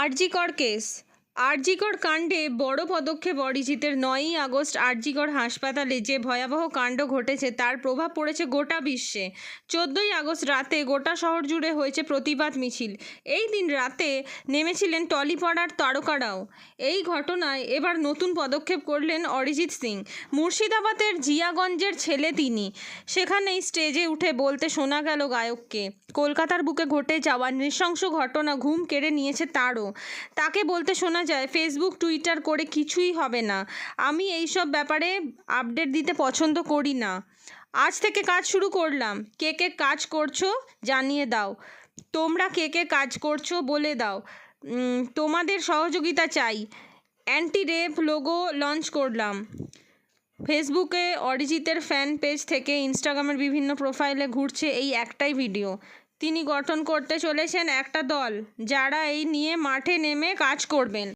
RG Kar case. RG Kar কাণ্ডে বড় পদক্ষেপ অরিজিতের। 9ই আগস্ট আরজিকর হাসপাতালে যে ভয়াবহ কাণ্ড ঘটেছে তার প্রভাব পড়েছে গোটা বিশ্বে। 14ই আগস্ট রাতে গোটা শহর জুড়ে হয়েছে প্রতিবাদ মিছিল। এই দিন রাতে নেমেছিলেন টলিপাড়ার তারকারাও। এই ঘটনায় এবার নতুন পদক্ষেপ করলেন অরিজিৎ সিং। মুর্শিদাবাদের জিয়াগঞ্জের ছেলে তিনি। সেখানেই স্টেজে উঠে বলতে শোনা গেল গায়ককে। কলকাতার বুকে ঘটে যাওয়া নৃশংস ঘটনা ঘুম কেড়ে নিয়েছে তারও। তাকে বলতে শোনা যায়, ফেসবুক টুইটার করে কিছুই হবে না, আমি এইসব ব্যাপারে আপডেট দিতে পছন্দ করি না। আজ থেকে কাজ শুরু করলাম, কে কে কাজ করছো জানিয়ে দাও, তোমরা কে কে কাজ করছো বলে দাও, তোমাদের সহযোগিতা চাই। অ্যান্টি রেপ লোগো লঞ্চ করলাম। ফেসবুকে অরিজিতের ফ্যান পেজ থেকে ইনস্টাগ্রামের বিভিন্ন প্রোফাইলে ঘুরছে এই একটাই ভিডিও। তিনি গঠন করতে চলেছেন একটা দল, যারা এই নিয়ে মাঠে নেমে কাজ করবেন।